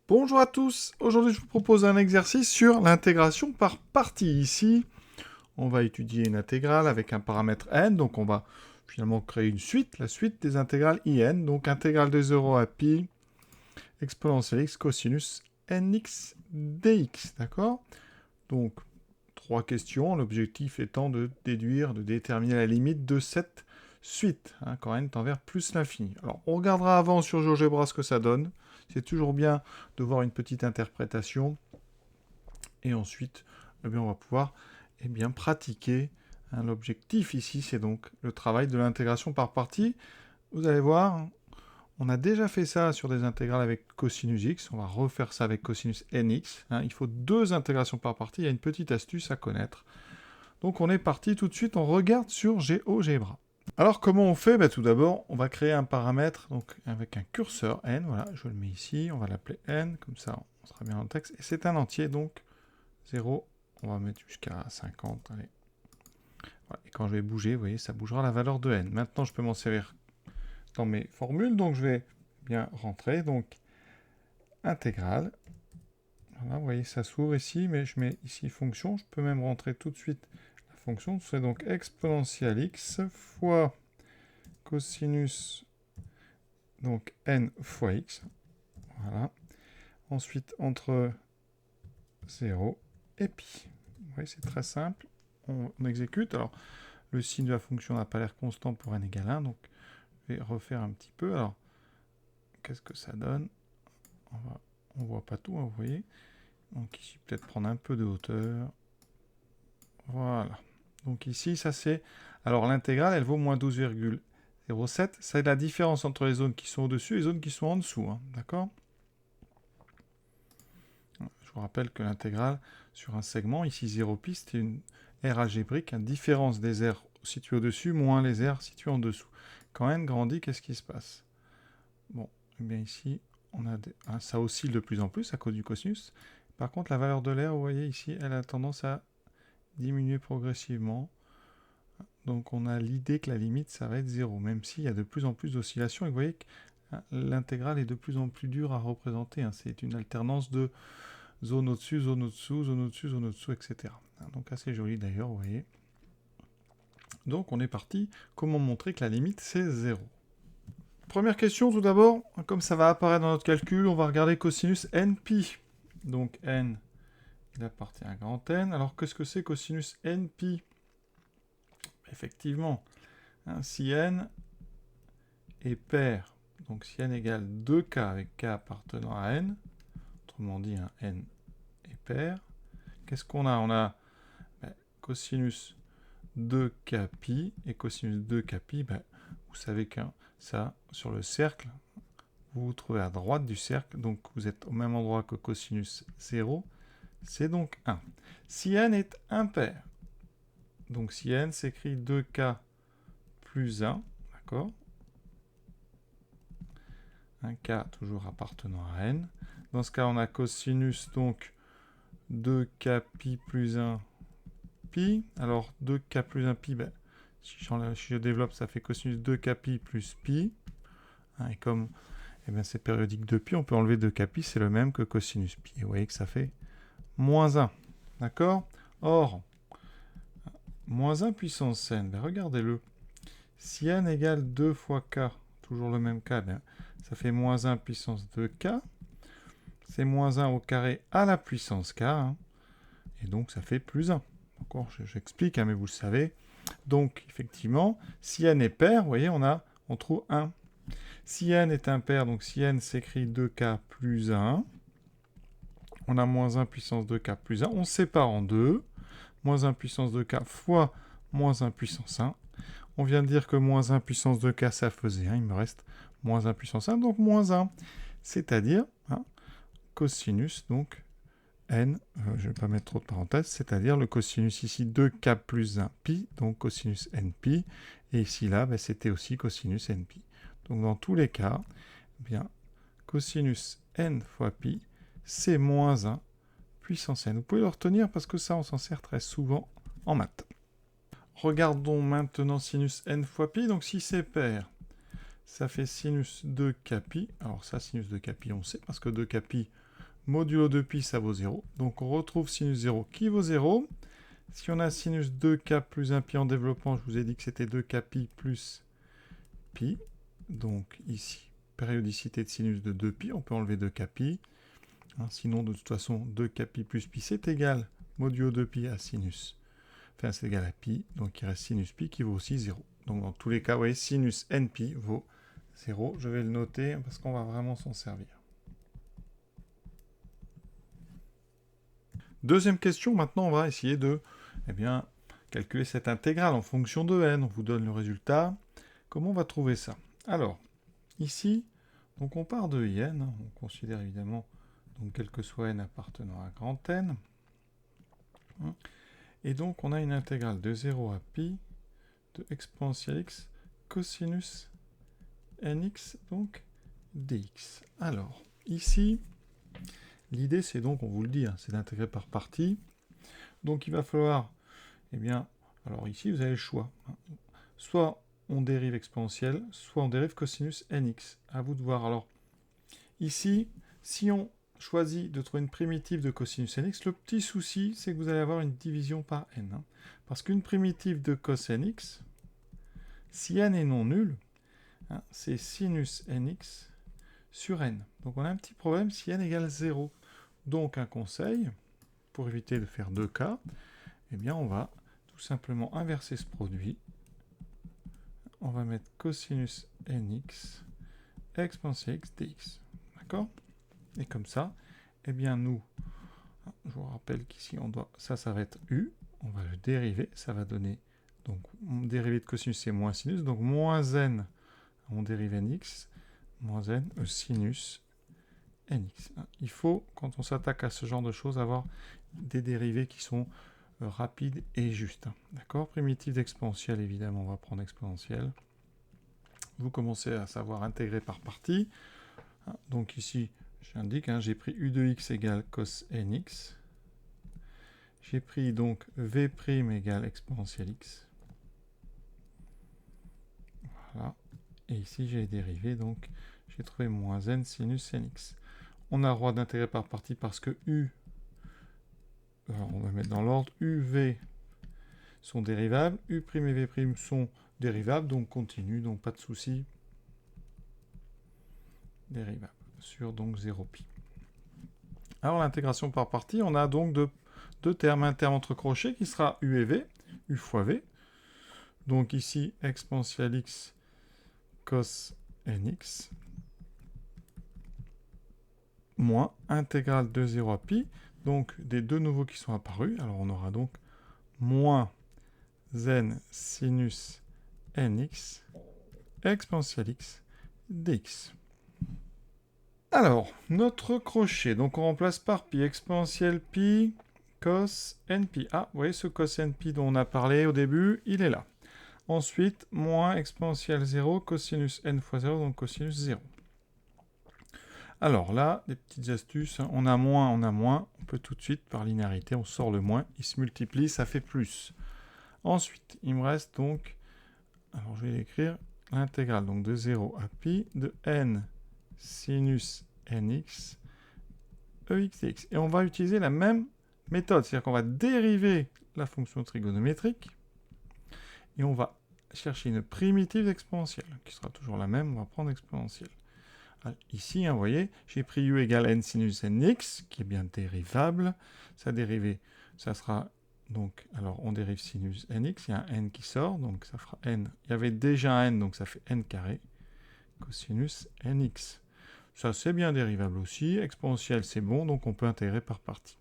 Bonjour à tous, aujourd'hui je vous propose un exercice sur l'intégration par partie. Ici, on va étudier une intégrale avec un paramètre n, donc on va finalement créer une suite, la suite des intégrales in, donc intégrale de 0 à pi, exponentielle x cosinus nx dx, d'accord? Donc, trois questions, l'objectif étant de déduire, de déterminer la limite de cette suite, quand n tend vers plus l'infini. Alors, on regardera avant sur GeoGebra ce que ça donne. C'est toujours bien de voir une petite interprétation. Et ensuite, on va pouvoir pratiquer. L'objectif ici, c'est donc le travail de l'intégration par partie. Vous allez voir, on a déjà fait ça sur des intégrales avec cosinus x. On va refaire ça avec cosinus nx. Il faut deux intégrations par partie. Il y a une petite astuce à connaître. Donc on est parti tout de suite. On regarde sur GeoGebra. Alors comment on fait? Tout d'abord, on va créer un paramètre donc avec un curseur n. Voilà, je le mets ici. On va l'appeler n. Comme ça, on sera bien dans le texte. Et c'est un entier, donc 0. On va mettre jusqu'à 50. Allez. Voilà. Et quand je vais bouger, vous voyez, ça bougera la valeur de n. Maintenant, je peux m'en servir dans mes formules. Donc je vais bien rentrer. Donc intégrale. Voilà, vous voyez, ça s'ouvre ici, mais je mets ici fonction. Je peux même rentrer tout de suite la fonction. C'est donc exponentielle x fois cosinus donc n fois x. Voilà. Ensuite, entre 0 et pi. Vous voyez, c'est très simple. On exécute. Alors, le signe de la fonction n'a pas l'air constant pour n égale 1, donc je vais refaire un petit peu. Alors, qu'est-ce que ça donne? On voit pas tout, vous voyez. Donc ici, peut-être prendre un peu de hauteur. Voilà. Donc ici, ça c'est... Alors l'intégrale, elle vaut moins 12,07. C'est la différence entre les zones qui sont au-dessus et les zones qui sont en dessous. D'accord? Je vous rappelle que l'intégrale sur un segment, ici 0 pi, c'est une aire algébrique, une différence des aires situées au-dessus moins les aires situées en dessous. Quand n grandit, qu'est-ce qui se passe? Bon, eh bien ici, on a ça oscille de plus en plus à cause du cosinus. Par contre, la valeur de l'air, vous voyez ici, elle a tendance à diminuer progressivement. Donc on a l'idée que la limite, ça va être 0, même s'il y a de plus en plus d'oscillations. Et vous voyez que l'intégrale est de plus en plus dure à représenter. C'est une alternance de zone au-dessus, zone au-dessous, zone au-dessus, zone au-dessous, etc. Donc assez joli d'ailleurs, vous voyez. Donc on est parti. Comment montrer que la limite, c'est 0? Première question tout d'abord, comme ça va apparaître dans notre calcul, on va regarder cosinus npi. Donc n, il appartient à grand N. Alors qu'est-ce que c'est cosinus npi? Effectivement, si n est pair, donc si n égale 2k avec k appartenant à n, autrement dit n est pair, qu'est-ce qu'on a? On a cosinus 2k pi, et cosinus 2k pi, vous savez que ça, sur le cercle, vous vous trouvez à droite du cercle, donc vous êtes au même endroit que cosinus 0, c'est donc 1. Si n est impair, donc si n s'écrit 2k plus 1, d'accord? Un k toujours appartenant à n. Dans ce cas, on a cosinus donc 2k pi plus 1 pi. Alors 2k plus 1 pi, si je développe, ça fait cosinus 2k pi plus pi. Et comme c'est périodique de pi, on peut enlever 2k pi, c'est le même que cosinus pi. Et vous voyez que ça fait moins 1. D'accord? Or, moins 1 puissance n, regardez-le. Si n égale 2 fois k, toujours le même k, ça fait moins 1 puissance 2k. C'est moins 1 au carré à la puissance k. Et donc, ça fait plus 1. Encore, j'explique, mais vous le savez. Donc, effectivement, si n est pair, vous voyez, on trouve 1. Si n est impair, donc si n s'écrit 2k plus 1, on a moins 1 puissance 2k plus 1. On sépare en deux. Moins 1 puissance 2k fois moins 1 puissance 1. On vient de dire que moins 1 puissance 2k, ça faisait 1. Il me reste moins 1 puissance 1, donc moins 1. C'est-à-dire, cosinus, donc, n, je ne vais pas mettre trop de parenthèses, c'est-à-dire le cosinus ici 2k plus 1 pi, donc cosinus npi, et ici, là, c'était aussi cosinus npi. Donc, dans tous les cas, cosinus n fois pi, c'est moins 1 puissance n. Vous pouvez le retenir parce que ça, on s'en sert très souvent en maths. Regardons maintenant sinus n fois pi. Donc, si c'est pair, ça fait sinus 2k pi. Alors ça, sinus 2k pi, on sait, parce que 2k pi, modulo de pi, ça vaut 0. Donc on retrouve sinus 0 qui vaut 0. Si on a sinus 2k plus 1 pi en développement, je vous ai dit que c'était 2k pi plus pi. Donc ici, périodicité de sinus de 2pi, on peut enlever 2k pi. Sinon, de toute façon, 2k pi plus pi, c'est égal modulo de pi à sinus. Enfin, c'est égal à pi, donc il reste sinus pi qui vaut aussi 0. Donc dans tous les cas, vous voyez, sinus npi vaut 0. Je vais le noter parce qu'on va vraiment s'en servir. Deuxième question, maintenant on va essayer de calculer cette intégrale en fonction de n. On vous donne le résultat. Comment on va trouver ça? Alors, ici, donc on part de in, on considère évidemment donc quel que soit n appartenant à grand N. Et donc on a une intégrale de 0 à pi de exponentielle x cosinus nx, donc dx. Alors, ici, l'idée c'est donc, on vous le dit, c'est d'intégrer par partie. Donc il va falloir, alors ici vous avez le choix. Soit on dérive exponentielle, soit on dérive cosinus nx. À vous de voir. Alors, ici, si on choisit de trouver une primitive de cosinus nx, le petit souci, c'est que vous allez avoir une division par n. Parce qu'une primitive de cos nx, si n est non nul, c'est sinus nx sur n. Donc on a un petit problème si n égale 0. Donc un conseil, pour éviter de faire 2 cas, on va tout simplement inverser ce produit. On va mettre cosinus nx exponentielle x dx. D'accord? Et comme ça, nous, je vous rappelle qu'ici, ça va être u. On va le dériver. Ça va donner, donc, dérivé de cosinus, c'est moins sinus. Donc, moins n, on dérive nx, moins n, sinus nx. Il faut, quand on s'attaque à ce genre de choses, avoir des dérivés qui sont rapides et justes. D'accord? Primitive d'exponentielle, évidemment, on va prendre exponentielle. Vous commencez à savoir intégrer par partie. Donc ici, j'indique, j'ai pris u de x égale cos nx. J'ai pris donc v' égale exponentielle x. Voilà. Et ici, j'ai dérivé, donc j'ai trouvé moins n sinus nx. On a le droit d'intégrer par partie parce que u, alors on va mettre dans l'ordre, u, v sont dérivables, u' et v' sont dérivables, donc continue, donc pas de souci. Dérivable sur donc 0pi. Alors l'intégration par partie, on a donc deux termes, un terme entre crochets qui sera u et v, u fois v. Donc ici, exponentielle x cos nx, moins intégrale de 0 à pi, donc des deux nouveaux qui sont apparus. Alors on aura donc moins n sinus nx exponentielle x dx. Alors, notre crochet, donc on remplace par pi, exponentielle pi, cos npi. Ah, vous voyez ce cos npi dont on a parlé au début, il est là. Ensuite, moins exponentielle 0, cosinus n fois 0, donc cosinus 0. Alors là, des petites astuces, on a moins, on peut tout de suite, par linéarité, on sort le moins, il se multiplie, ça fait plus. Ensuite, il me reste donc, alors je vais l'écrire, l'intégrale donc de 0 à pi de n sinus nx ex dx. Et on va utiliser la même méthode, c'est-à-dire qu'on va dériver la fonction trigonométrique et on va chercher une primitive exponentielle, qui sera toujours la même, on va prendre exponentielle. Alors, ici, vous voyez, j'ai pris u égale n sinus nx, qui est bien dérivable. Sa dérivée, ça sera donc, alors on dérive sinus nx, il y a un n qui sort, donc ça fera n. Il y avait déjà un n, donc ça fait n carré, cosinus nx. Ça, c'est bien dérivable aussi. Exponentielle, c'est bon, donc on peut intégrer par partie.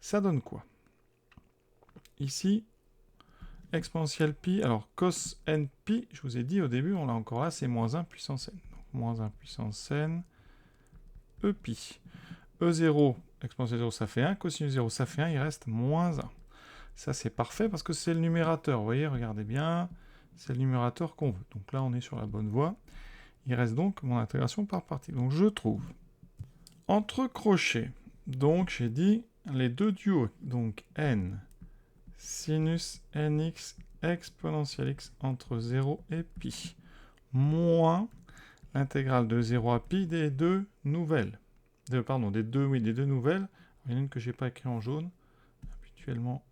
Ça donne quoi? Ici, exponentielle pi. Alors, cos n pi, je vous ai dit au début, on l'a encore là, c'est moins 1 puissance n. Donc, moins 1 puissance n, e pi. E0, exponentielle 0, ça fait 1. Cosinus 0, ça fait 1. Il reste moins 1. Ça, c'est parfait parce que c'est le numérateur. Vous voyez, regardez bien. C'est le numérateur qu'on veut. Donc là, on est sur la bonne voie. Il reste donc mon intégration par partie. Donc je trouve entre crochets. Donc j'ai dit les deux duos. Donc n sinus nx exponentielle x entre 0 et pi. Moins l'intégrale de 0 à pi des deux nouvelles. des deux nouvelles. Il y en a une que je n'ai pas écrit en jaune. Habituellement,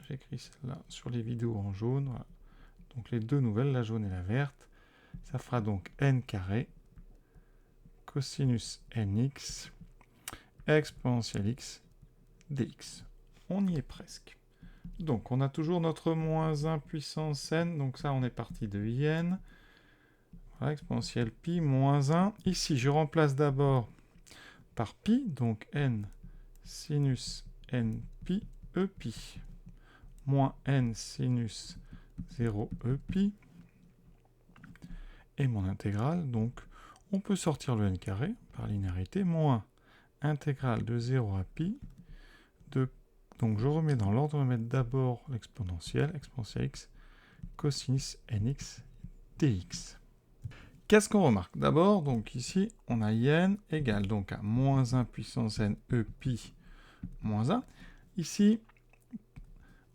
j'écris celle-là sur les vidéos en jaune. Voilà. Donc les deux nouvelles, la jaune et la verte. Ça fera donc n carré cosinus nx exponentielle x dx. On y est presque. Donc on a toujours notre moins 1 puissance n. Donc ça, on est parti de in. Voilà, exponentielle pi moins 1. Ici, je remplace d'abord par pi, donc n sinus n pi e pi moins n sinus 0 e pi. Et mon intégrale, donc on peut sortir le n carré par linéarité, moins intégrale de 0 à pi de... Donc je remets dans l'ordre, on va mettre d'abord l'exponentielle, exponentielle x, cosinus nx dx. Qu'est-ce qu'on remarque? D'abord, donc ici, on a in égale donc à moins 1 puissance n e pi moins 1. Ici,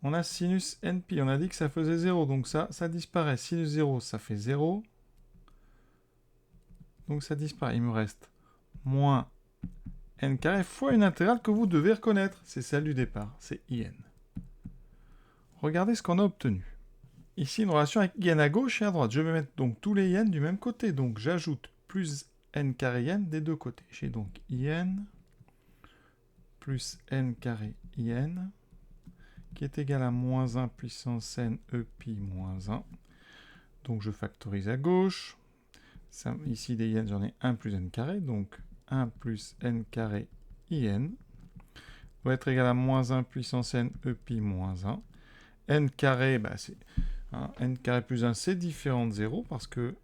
on a sinus n pi. On a dit que ça faisait 0, donc ça disparaît. Sinus 0, ça fait 0. Donc ça disparaît. Il me reste moins n carré fois une intégrale que vous devez reconnaître. C'est celle du départ, c'est in. Regardez ce qu'on a obtenu. Ici, une relation avec in à gauche et à droite. Je vais mettre donc tous les in du même côté. Donc j'ajoute plus n carré in des deux côtés. J'ai donc in plus n carré in qui est égal à moins 1 puissance n e pi moins 1. Donc je factorise à gauche. Ça, ici, des in, j'en ai 1 plus n carré. Donc 1 plus n carré in doit être égal à moins 1 puissance n e pi moins 1. N carré, bah c'est... n carré plus 1, c'est différent de 0 parce que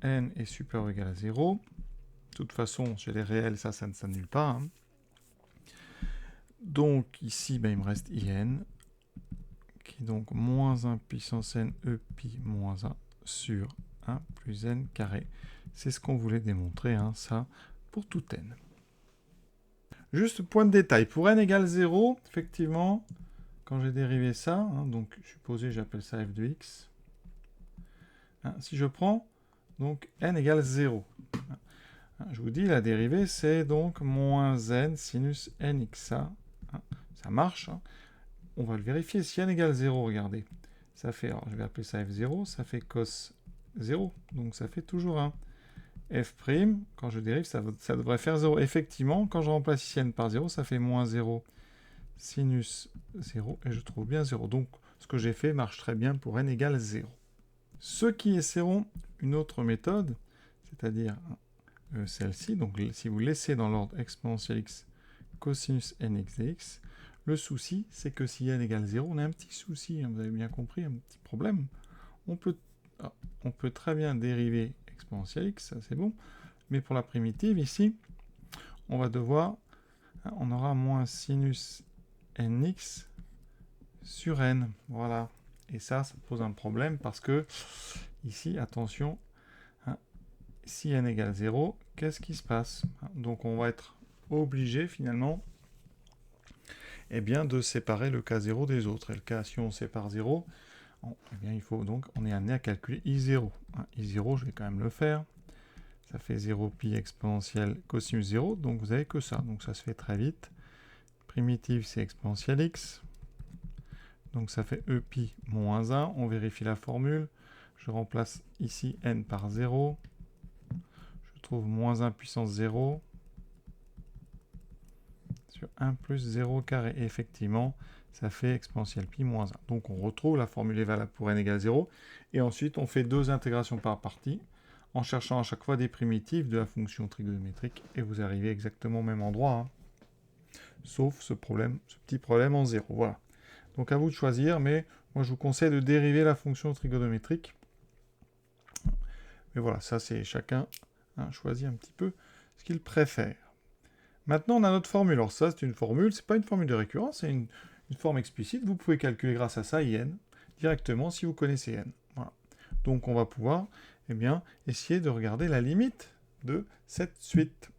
n est supérieur ou égal à 0. De toute façon, chez les réels, ça ne s'annule pas. Hein. Donc ici, il me reste in, qui est donc moins 1 puissance n e pi moins 1 sur 1 plus n carré. C'est ce qu'on voulait démontrer, hein, ça, pour tout n. Juste point de détail, pour n égale 0, effectivement... Quand j'ai dérivé ça, hein, donc supposé j'appelle ça f de x, hein, si je prends donc n égale 0, hein, je vous dis la dérivée c'est donc moins n sinus nxa, hein, ça marche, hein. On va le vérifier, si n égale 0, regardez, ça fait, alors je vais appeler ça f0, ça fait cos 0, donc ça fait toujours 1. F', quand je dérive, ça devrait faire 0. Effectivement, quand je remplace ici n par 0, ça fait moins 0. Sinus 0, et je trouve bien 0. Donc, ce que j'ai fait marche très bien pour n égale 0. Ceux qui essaieront une autre méthode, c'est-à-dire celle-ci, donc si vous laissez dans l'ordre exponentielle x cosinus nx dx, le souci, c'est que si n égale 0, on a un petit souci, hein, vous avez bien compris, un petit problème. On peut très bien dériver exponentielle x, ça c'est bon, mais pour la primitive, ici, on va devoir, hein, on aura moins sinus nx sur n, voilà. Et ça pose un problème parce que, ici, attention, hein, si n égale 0, qu'est-ce qui se passe? Donc on va être obligé, finalement, eh bien, de séparer le cas 0 des autres. Et le cas, si on sépare 0, eh bien, il faut donc, on est amené à calculer I0. Hein, I0, je vais quand même le faire. Ça fait 0 pi exponentielle cosinus 0, donc vous n'avez que ça. Donc ça se fait très vite. Primitive, c'est exponentielle x. Donc ça fait e pi moins 1. On vérifie la formule. Je remplace ici n par 0. Je trouve moins 1 puissance 0 sur 1 plus 0 carré. Et effectivement, ça fait exponentielle pi moins 1. Donc on retrouve la formule est valable pour n égale 0. Et ensuite, on fait deux intégrations par partie en cherchant à chaque fois des primitives de la fonction trigonométrique. Et vous arrivez exactement au même endroit. Hein. Sauf ce petit problème en 0. Voilà. Donc à vous de choisir, mais moi je vous conseille de dériver la fonction trigonométrique. Mais voilà, ça c'est chacun choisit un petit peu ce qu'il préfère. Maintenant on a notre formule. Alors ça c'est une formule, c'est pas une formule de récurrence, c'est une forme explicite. Vous pouvez calculer grâce à ça in directement si vous connaissez n. Voilà. Donc on va pouvoir essayer de regarder la limite de cette suite.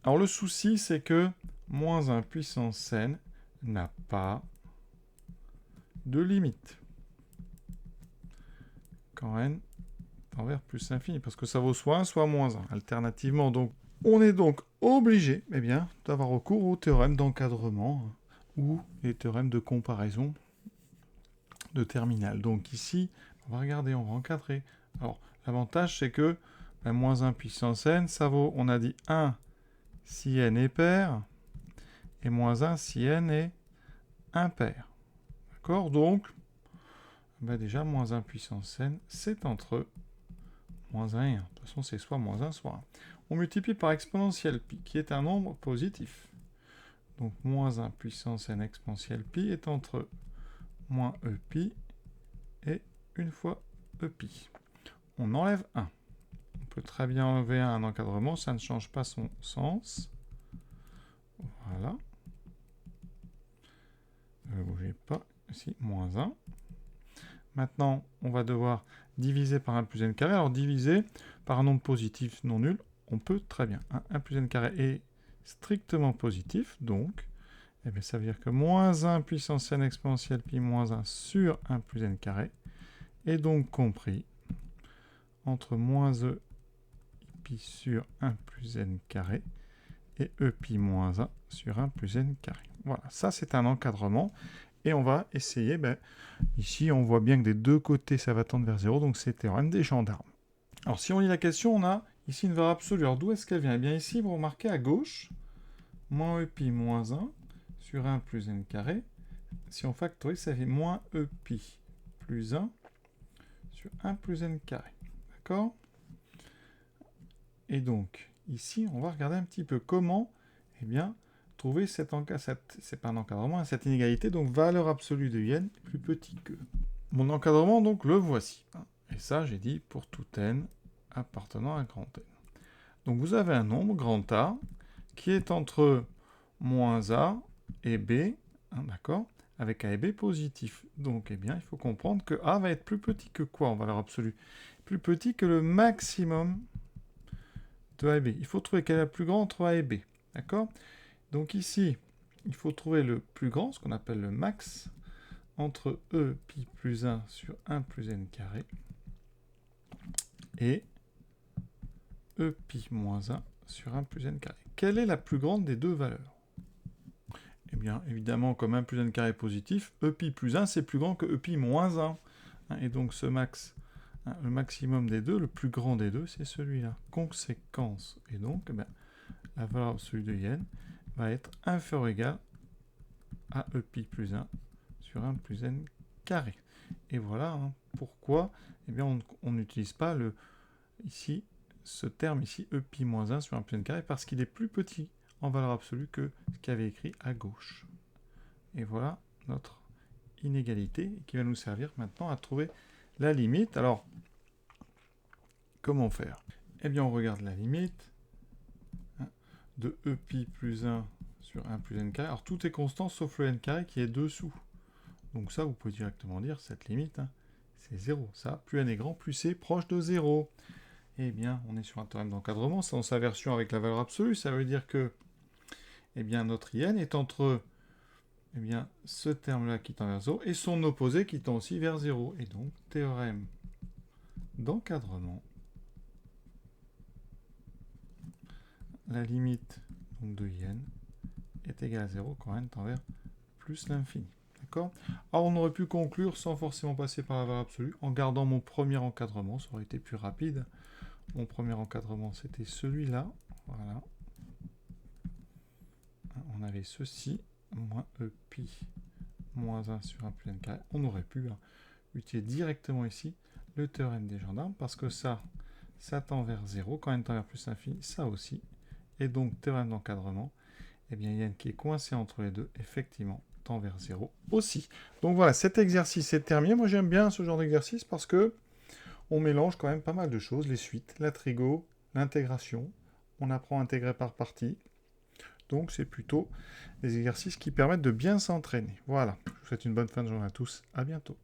Alors le souci c'est que moins 1 puissance n n'a pas de limite. Quand n tend vers plus l'infini, parce que ça vaut soit 1, soit moins 1, alternativement. Donc, on est donc obligé d'avoir recours au théorème d'encadrement ou les théorèmes de comparaison de terminale. Donc ici, on va regarder, on va encadrer. Alors, l'avantage, c'est que moins 1 puissance n, ça vaut, on a dit 1 si n est pair, et moins 1 si n est impair. D'accord? Donc, déjà, moins 1 puissance n, c'est entre moins 1 et 1. De toute façon, c'est soit moins 1, soit 1. On multiplie par exponentielle pi, qui est un nombre positif. Donc, moins 1 puissance n exponentielle pi est entre moins e pi et une fois e pi. On enlève 1. On peut très bien enlever un encadrement, ça ne change pas son sens. Voilà. Ne bougez pas. Ici, moins 1. Maintenant, on va devoir diviser par 1 plus n carré. Alors, diviser par un nombre positif non nul, on peut très bien. 1 plus n carré est strictement positif, donc, ça veut dire que moins 1 puissance n exponentielle pi moins 1 sur 1 plus n carré est donc compris entre moins e pi sur 1 plus n carré et e pi moins 1 sur 1 plus n carré. Voilà, ça c'est un encadrement. Et on va essayer, ici on voit bien que des deux côtés ça va tendre vers 0, donc c'est le théorème des gendarmes. Alors si on lit la question, on a ici une valeur absolue. Alors d'où est-ce qu'elle vient? Eh bien ici, vous remarquez à gauche, moins e pi moins 1 sur 1 plus n carré. Si on factorise, ça fait moins e pi plus 1 sur 1 plus n carré. D'accord? Et donc, ici, on va regarder un petit peu comment, trouver c'est pas un encadrement, cette inégalité, donc valeur absolue de n plus petit que. Mon encadrement, donc, le voici. Et ça, j'ai dit pour tout n appartenant à grand n. Donc, vous avez un nombre, grand A, qui est entre moins a et b, d'accord, avec a et b positif. Donc, il faut comprendre que a va être plus petit que quoi en valeur absolue? Plus petit que le maximum de a et b. Il faut trouver quel est le plus grand entre a et b, d'accord? Donc ici, il faut trouver le plus grand, ce qu'on appelle le max, entre e pi plus 1 sur 1 plus n carré et e pi moins 1 sur 1 plus n carré. Quelle est la plus grande des deux valeurs? Eh bien, évidemment, comme 1 plus n carré est positif, e pi plus 1, c'est plus grand que e pi moins 1. Et donc ce max, le maximum des deux, le plus grand des deux, c'est celui-là. Conséquence, et donc, la valeur absolue de n va être inférieur ou égal à e pi plus 1 sur 1 plus n carré. Et voilà pourquoi on n'utilise pas ici ce terme ici, e pi moins 1 sur 1 plus n carré, parce qu'il est plus petit en valeur absolue que ce qu'il y avait écrit à gauche. Et voilà notre inégalité qui va nous servir maintenant à trouver la limite. Alors, comment faire? On regarde la limite de e pi plus 1 sur 1 plus n carré. Alors, tout est constant sauf le n carré qui est dessous. Donc ça, vous pouvez directement dire, cette limite, c'est 0. Ça, plus n est grand, plus c'est proche de 0. On est sur un théorème d'encadrement. C'est dans sa version avec la valeur absolue. Ça veut dire que notre in est entre ce terme-là qui tend vers 0 et son opposé qui tend aussi vers 0. Et donc, théorème d'encadrement. La limite de in est égale à 0 quand n tend vers plus l'infini. D'accord? Alors, on aurait pu conclure sans forcément passer par la valeur absolue, en gardant mon premier encadrement, ça aurait été plus rapide. Mon premier encadrement, c'était celui-là. Voilà. On avait ceci, moins e pi moins 1 sur 1 plus n carré. On aurait pu utiliser directement ici le théorème des gendarmes, parce que ça tend vers 0. Quand n tend vers plus l'infini, ça aussi. Et donc, théorème d'encadrement, il y a n qui est coincé entre les deux, effectivement, tend vers 0 aussi. Donc voilà, cet exercice est terminé. Moi, j'aime bien ce genre d'exercice parce que on mélange quand même pas mal de choses, les suites, la trigo, l'intégration. On apprend à intégrer par partie. Donc, c'est plutôt des exercices qui permettent de bien s'entraîner. Voilà, je vous souhaite une bonne fin de journée à tous. À bientôt.